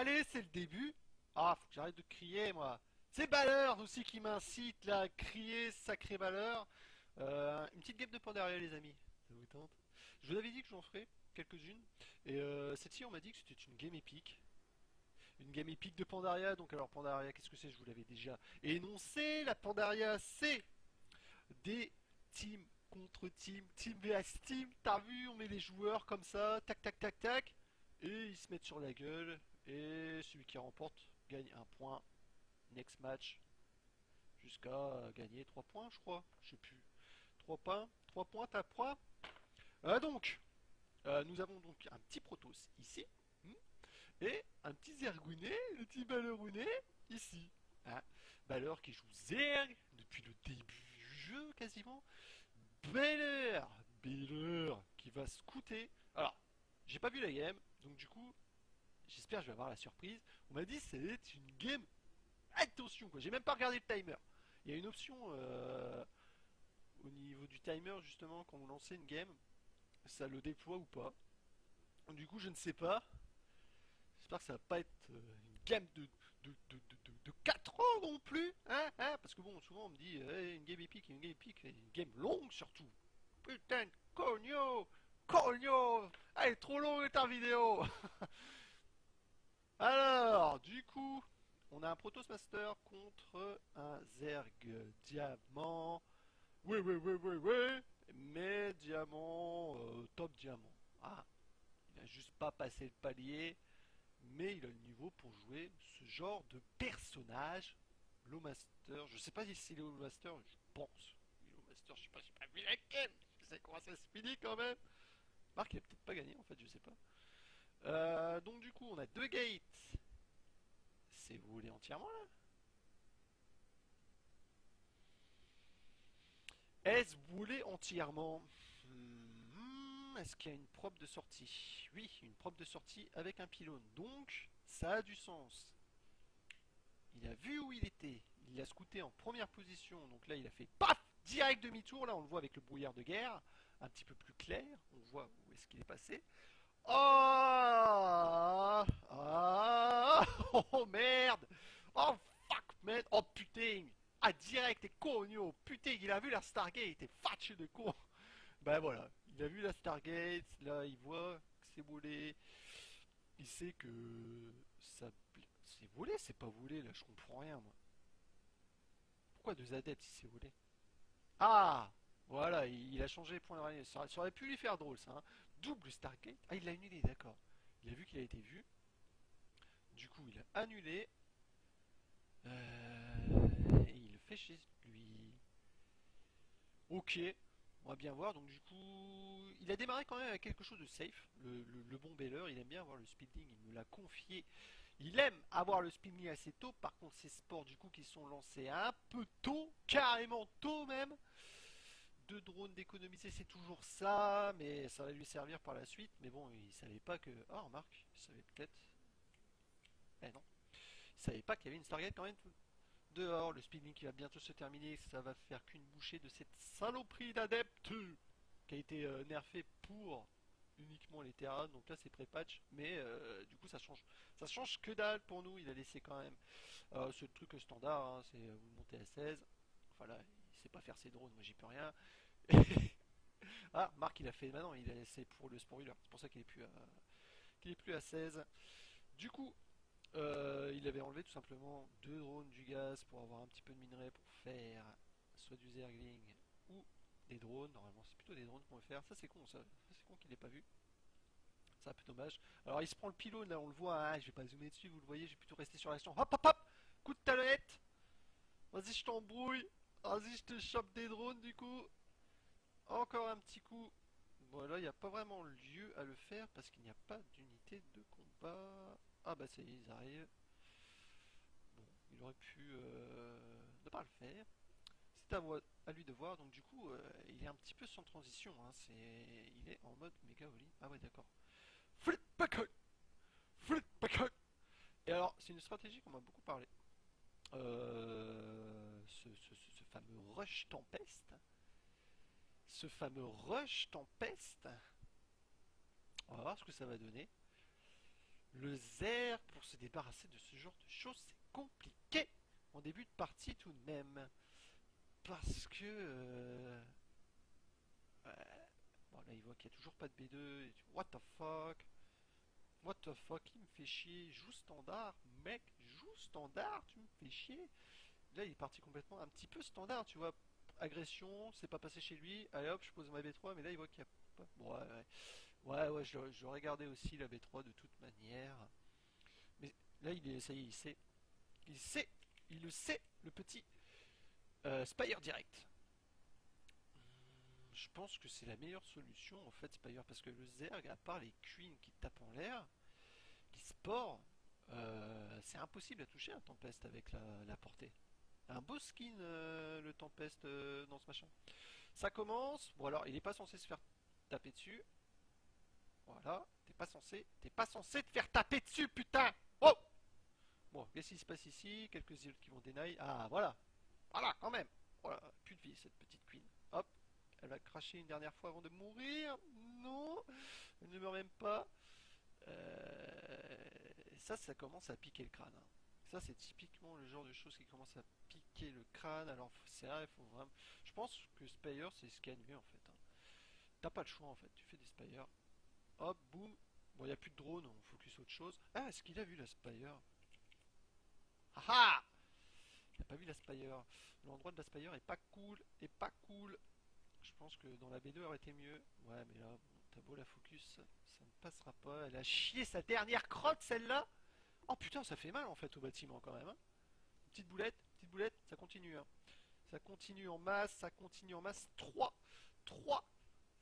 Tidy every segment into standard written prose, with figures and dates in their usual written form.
Allez, c'est le début. Ah, faut que j'arrête de crier, moi. C'est Baleur aussi qui m'incite là à crier, sacré Baleur. Une petite game de Pandaria, les amis. Ça vous tente? Je vous avais dit que j'en ferais quelques-unes. Et celle-ci, on m'a dit que c'était une game épique. Une game épique de Pandaria. Donc, alors, Pandaria, qu'est-ce que c'est? Je vous l'avais déjà énoncé. La Pandaria, c'est des teams contre team, team vs team. T'as vu, on met les joueurs comme ça, tac tac tac tac, et ils se mettent sur la gueule. Et celui qui remporte gagne un point. Next match, jusqu'à gagner 3 points, je crois. Je sais plus. 3 points, 3 points, t'as point. Nous avons donc un petit Protoss ici, et un petit Zergounet, le petit Balerounet, ici. Hein. Baleur qui joue Zerg depuis le début du jeu quasiment. Beller qui va scouter. Alors, j'ai pas vu la game, donc du coup, j'espère que je vais avoir la surprise. On m'a dit c'est une game. Attention quoi, j'ai même pas regardé le timer. Il y a une option au niveau du timer justement quand vous lancez une game, ça le déploie ou pas. Donc, du coup, je ne sais pas. J'espère que ça va pas être une game de 4 ans non plus, hein. Parce que bon, souvent on me dit une game épique, une game longue surtout. Putain de cogno, elle est trop longue ta vidéo. Alors, du coup, on a un Protoss Master contre un Zerg Diamant. Oui, oui, oui, oui, oui. Mais Diamant, top Diamant. Ah, il a juste pas passé le palier. Mais il a le niveau pour jouer ce genre de personnage. Low Master, je sais pas si c'est Low Master, je pense. Low Master, je sais pas, j'ai pas vu la game. Je sais comment ça se finit quand même. Marc, il a peut-être pas gagné en fait, je sais pas. Donc du coup, on a deux gates. C'est vous voulez entièrement là? Est-ce volé entièrement? Est-ce qu'il y a une probe de sortie? Oui, une probe de sortie avec un pylône. Donc, ça a du sens. Il a vu où il était. Il l'a scouté en première position. Donc là, il a fait PAF direct demi-tour. Là, on le voit avec le brouillard de guerre. Un petit peu plus clair. On voit où est-ce qu'il est passé. Oh, ah, oh merde. Oh fuck man. Oh putain. Ah direct et cogno. Putain, il a vu la Stargate. Et fatché de con. Ben voilà. Il a vu la Stargate. Là, il voit que c'est volé. Il sait que ça... C'est volé, c'est pas volé. Là, je comprends rien moi. Pourquoi deux adeptes si c'est volé? Ah. Voilà, il a changé les points de rallye. Ça aurait pu lui faire drôle ça. Hein. Double Stargate. Ah, il l'a annulé, d'accord. Il a vu qu'il a été vu. Du coup, il a annulé. Et il le fait chez lui. Ok, on va bien voir. Donc du coup, il a démarré quand même avec quelque chose de safe. Le bon Beller, il aime bien avoir le speeding, il me l'a confié. Il aime avoir le speeding assez tôt. Par contre, ces sports du coup qui sont lancés un peu tôt, carrément tôt même. Deux drones d'économiser, c'est toujours ça, mais ça va lui servir par la suite. Mais bon, il savait pas que. Ah, remarque, il savait peut-être. Eh non, il savait pas qu'il y avait une Stargate quand même dehors. Le speeding qui va bientôt se terminer, ça va faire qu'une bouchée de cette saloperie d'adepte qui a été nerfé pour uniquement les Terra. Donc là, c'est pré-patch, mais du coup, ça change que dalle pour nous. Il a laissé quand même ce truc standard, hein, c'est vous montez à 16. Enfin là, il sait pas faire ses drones, moi j'y peux rien. Ah, Marc, il a fait maintenant, il a laissé pour le spoiler. C'est pour ça qu'il est plus à 16. Du coup, il avait enlevé tout simplement deux drones du gaz pour avoir un petit peu de minerai pour faire soit du zergling ou des drones. Normalement, c'est plutôt des drones qu'on veut faire. Ça, c'est con, ça. C'est con qu'il n'ait pas vu. C'est un peu dommage. Alors, il se prend le pylône, là, on le voit. Hein, je vais pas zoomer dessus, vous le voyez. Je vais plutôt rester sur l'action. Hop, hop, hop. Coup de talonnette. Vas-y, je t'embrouille. Vas-y, je te chope des drones, du coup. Encore un petit coup. Bon, là, il n'y a pas vraiment lieu à le faire parce qu'il n'y a pas d'unité de combat. Ah, bah, ça y est, ils arrivent. Bon, il aurait pu ne pas le faire. C'est à lui de voir, donc du coup, il est un petit peu sans transition. Hein, il est en mode méga all. Ah ouais, d'accord. Flip back, flip back. Et alors, c'est une stratégie qu'on m'a beaucoup parlé. Ce fameux rush tempeste. Ce fameux rush tempeste. On va voir ce que ça va donner. Le Zer, pour se débarrasser de ce genre de choses, c'est compliqué en début de partie tout de même. Parce que... bon, là, il voit qu'il n'y a toujours pas de B2. Et what the fuck? What the fuck? Il me fait chier. Joue standard, mec. Joue standard, tu me fais chier. Là, il est parti complètement un petit peu standard, tu vois. Agression, c'est pas passé chez lui. Allez hop, je pose ma B3, mais là, il voit qu'il y a pas. Bon, ouais, ouais. Ouais, ouais, je regardais aussi la B3 de toute manière. Mais là, ça y est, il sait. Il sait. Il le sait, le petit Spire direct. Je pense que c'est la meilleure solution en fait, Spire, parce que le Zerg, à part les queens qui tapent en l'air, les sports, c'est impossible à toucher un Tempest avec la portée. Un beau skin, le Tempest dans ce machin. Ça commence. Bon, alors, il est pas censé se faire taper dessus. Voilà. T'es pas censé te faire taper dessus, putain! Oh! Bon, qu'est-ce qui se passe ici? Quelques îles qui vont deny. Ah, voilà. Voilà, quand même. Voilà, plus de vie, cette petite queen. Hop. Elle va cracher une dernière fois avant de mourir. Non, elle ne meurt même pas. Ça commence à piquer le crâne, hein. Ça, c'est typiquement le genre de choses qui commence à piquer le crâne. Alors, c'est vrai, il faut vraiment. Je pense que Spire, c'est ce qu'il y a de mieux en fait, hein. T'as pas le choix en fait. Tu fais des Spire. Hop, boum. Bon, il n'y a plus de drone, on focus autre chose. Ah, est-ce qu'il a vu la Spire? Ah ah! Il n'a pas vu la Spire. L'endroit de la Spire est pas cool. Est pas cool. Je pense que dans la B2 aurait été mieux. Ouais, mais là, bon, t'as beau la focus, ça ne passera pas. Elle a chié sa dernière crotte, celle-là. Oh putain, ça fait mal en fait au bâtiment quand même, hein. Petite boulette, ça continue, hein. Ça continue en masse, ça continue en masse. 3, 3.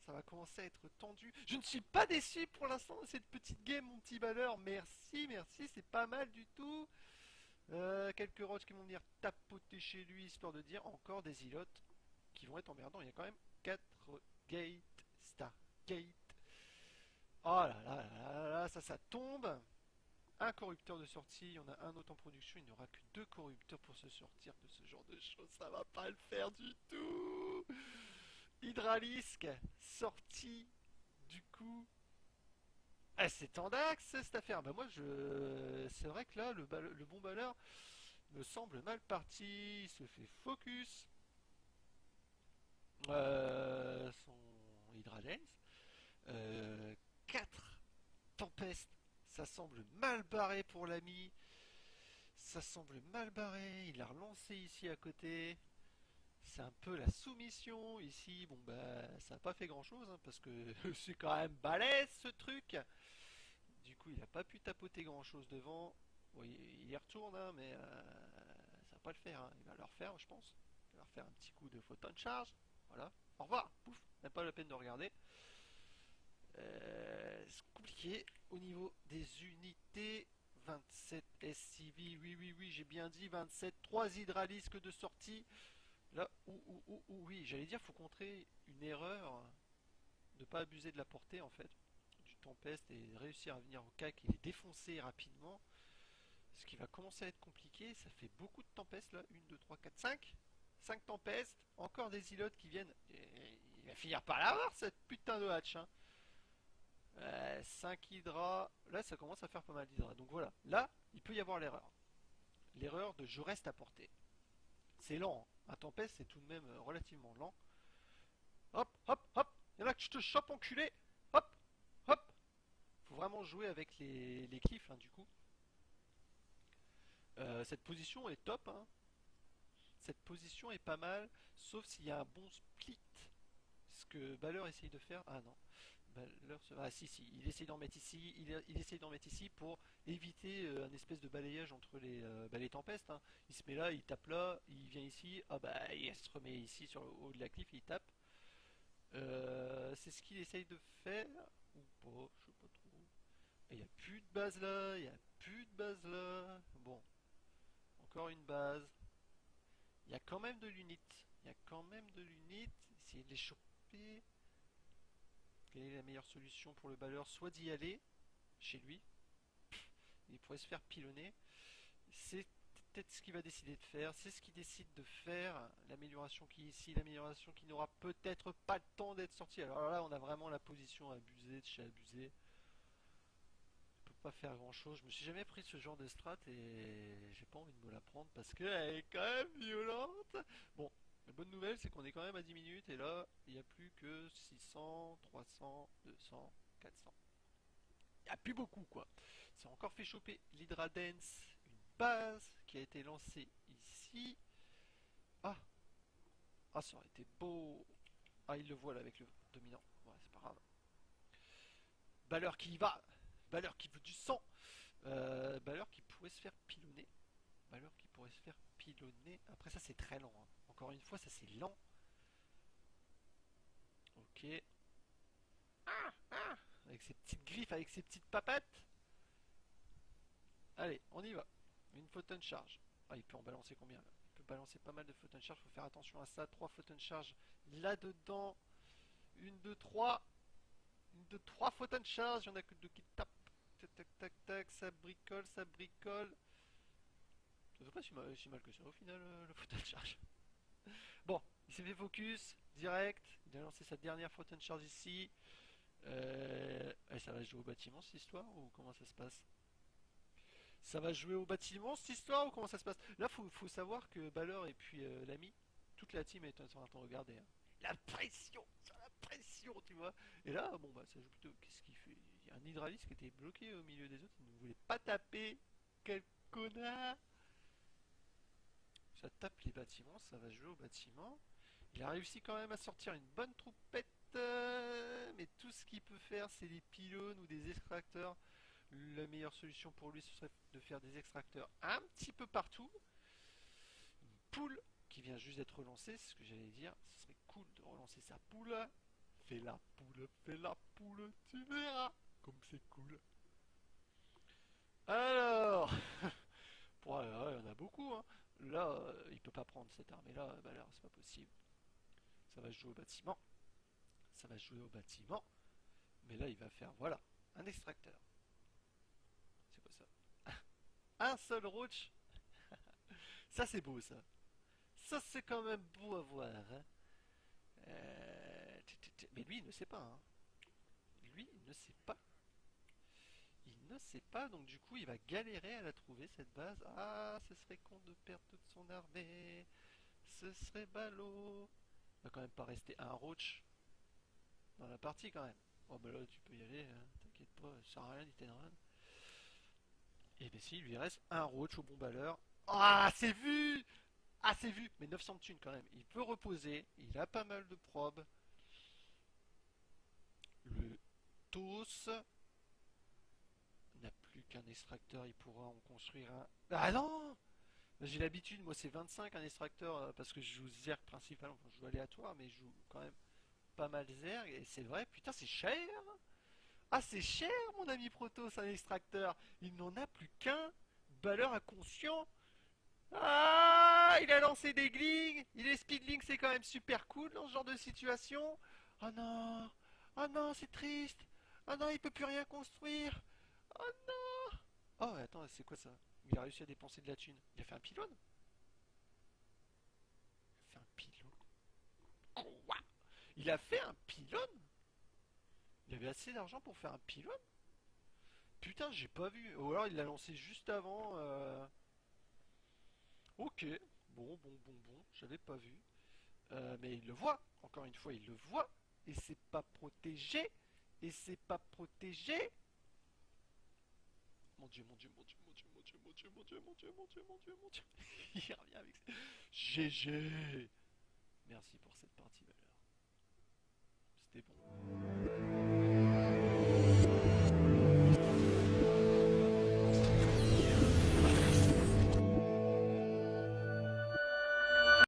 Ça va commencer à être tendu. Je ne suis pas déçu pour l'instant de cette petite game, mon petit balleur. Merci, merci, c'est pas mal du tout. Quelques roches qui vont venir tapoter chez lui, histoire de dire encore des ilotes qui vont être emmerdants. Il y a quand même 4 gates, Stargate. Oh là là là là là, ça tombe. Un corrupteur de sortie, il y en a un autre en production, il n'y aura que 2 corrupteurs pour se sortir de ce genre de choses, ça va pas le faire du tout. Hydralisque, sortie, du coup. Ah, c'est Tendax cette affaire. Bah moi c'est vrai que là le bon balleur me semble mal parti, il se fait focus. Son Hydralens. 4 tempestes. Ça semble mal barré pour l'ami. Ça semble mal barré. Il a relancé ici à côté. C'est un peu la soumission ici. Bon bah ça n'a pas fait grand chose, hein, parce que c'est quand même balèze ce truc. Du coup il n'a pas pu tapoter grand chose devant. Bon, il y retourne, hein, mais ça va pas le faire, hein. Il va le refaire je pense. Il va refaire un petit coup de photon de charge. Voilà. Au revoir. Pouf. Même pas la peine de regarder. C'est compliqué au niveau des unités. 27 SCV, oui, oui, oui, j'ai bien dit 27, 3 hydralisques de sortie. Là, oui, j'allais dire, faut contrer une erreur, ne pas abuser de la portée en fait, du Tempest et réussir à venir au CAC et les défoncer rapidement. Ce qui va commencer à être compliqué, ça fait beaucoup de Tempest là, 1, 2, 3, 4, 5. 5 Tempest, encore des îlots qui viennent. Et il va finir par l'avoir cette putain de hatch, hein. 5 hydras. Là, ça commence à faire pas mal d'hydras. Donc voilà. Là, il peut y avoir l'erreur. L'erreur de je reste à portée. C'est lent, hein. Un Tempest, c'est tout de même relativement lent. Hop, hop, hop. Il y en a que je te chope, enculé. Hop, hop. Faut vraiment jouer avec les cliffs, hein, du coup. Cette position est top, hein. Cette position est pas mal. Sauf s'il y a un bon split. Ce que Baller essaye de faire. Ah non. Ah si si, il essaye d'en mettre ici, il essaye d'en mettre ici pour éviter un espèce de balayage entre les tempestes, hein. Il se met là, il tape là, il vient ici, ah bah il se remet ici sur le haut de la cliff et il tape. C'est ce qu'il essaye de faire ou pas, je sais pas trop. Il n'y a plus de base là, il n'y a plus de base là. Bon, encore une base. Il y a quand même de l'unit. Il y a quand même de l'unit. Essayer de les choper. Quelle est la meilleure solution pour le balleur? Soit d'y aller, chez lui, il pourrait se faire pilonner. C'est peut-être ce qu'il va décider de faire. C'est ce qu'il décide de faire. L'amélioration qui est ici, l'amélioration qui n'aura peut-être pas le temps d'être sortie. Alors là, on a vraiment la position abusée de chez abusé. pas faire grand chose. Je me suis jamais pris ce genre de strat et j'ai pas envie de me la prendre parce qu'elle est quand même violente. Bon, la bonne nouvelle c'est qu'on est quand même à 10 minutes et là il n'y a plus que 600, 300, 200, 400. Il n'y a plus beaucoup quoi. C'est encore fait choper l'Hydra Dance, une base qui a été lancée ici. Ah, ah ça aurait été beau. Ah il le voit là avec le dominant. Ouais c'est pas grave. Baleur qui y va. Baleur qui veut du sang. Baleur qui pourrait se faire pilonner. Baleur qui pourrait se faire pilonner. Après ça c'est très lent, hein. Encore une fois ça c'est lent. Ok. Ah, ah. Avec ses petites griffes, avec ses petites papates. Allez, on y va. Une photon charge. Ah il peut en balancer combien là? Il peut balancer pas mal de photon charge. Faut faire attention à ça. 3 photon charge là-dedans. Une, deux, trois. Une, deux, trois photon charge. Il y en a que deux qui tapent. Tac tac tac tac. Ça bricole, ça bricole. Ça fait pas si mal que ça au final le photon charge. Bon, il s'est fait focus, direct, il a lancé sa dernière photon charge ici. Ça va jouer au bâtiment cette histoire ou comment ça se passe? Ça va jouer au bâtiment cette histoire ou comment ça se passe? Là faut savoir que Balor et puis l'ami, toute la team est en train de regarder, hein. La pression, sur la pression tu vois. Et là bon bah ça joue plutôt. Qu'est-ce qu'il fait? Il y a un hydraliste qui était bloqué au milieu des autres, il ne voulait pas taper. Quel connard! Ça tape les bâtiments, ça va jouer au bâtiment. Il a réussi quand même à sortir une bonne troupette, mais tout ce qu'il peut faire c'est des pylônes ou des extracteurs. La meilleure solution pour lui ce serait de faire des extracteurs un petit peu partout. Une poule qui vient juste d'être relancée, c'est ce que j'allais dire. Ce serait cool de relancer sa poule. Fais la poule, tu verras comme c'est cool. Alors, il y en a beaucoup, hein. Là, il peut pas prendre cette armée-là, bah alors c'est pas possible. Ça va se jouer au bâtiment. Ça va se jouer au bâtiment. Mais là, il va faire, voilà, un extracteur. C'est quoi ça? Un seul roach. Ça, c'est beau, ça. Ça, c'est quand même beau à voir, hein. Mais lui, il ne sait pas, hein. Lui, il ne sait pas. Il ne sait pas, donc du coup, il va galérer à la trouver, cette base. Ah, ce serait con de perdre toute son armée. Ce serait ballot. Il va quand même pas rester un roach dans la partie, quand même. Oh, bah là, tu peux y aller, hein. T'inquiète pas, ça sert à rien, Nitenran. Et ben si, il lui reste un roach au bon balleur. Ah, c'est vu! Ah, c'est vu! Mais 900 de thunes quand même. Il peut reposer. Il a pas mal de probes. Le TOS n'a plus qu'un extracteur. Il pourra en construire un. Ah non! J'ai l'habitude, moi c'est 25 un extracteur parce que je joue Zerg principalement. Enfin, je joue aléatoire, mais je joue quand même pas mal Zerg. Et c'est vrai, putain, c'est cher! Ah, c'est cher, mon ami Protos, un extracteur! Il n'en a plus qu'un! Balleur inconscient! Ah, il a lancé des glings. Il est speedling, c'est quand même super cool dans ce genre de situation. Oh non, oh non, c'est triste. Oh non, il peut plus rien construire. Oh non. Oh, attends, c'est quoi ça? Il a réussi à dépenser de la thune. Il a fait un pylône? Il a fait un pylône. Quoi? Il a fait un pylône? Il avait assez d'argent pour faire un pylône? Putain, j'ai pas vu. Ou alors il l'a lancé juste avant. Ok, bon, j'avais pas vu. Mais il le voit, encore une fois, il le voit, et c'est pas protégé, et c'est pas protégé. Mon dieu, mon dieu, mon dieu, mon dieu, mon dieu, mon dieu, mon dieu, mon dieu, mon dieu, mon dieu, mon dieu. Il revient avec ça. GG. Merci pour cette partie, Valeur. C'était bon.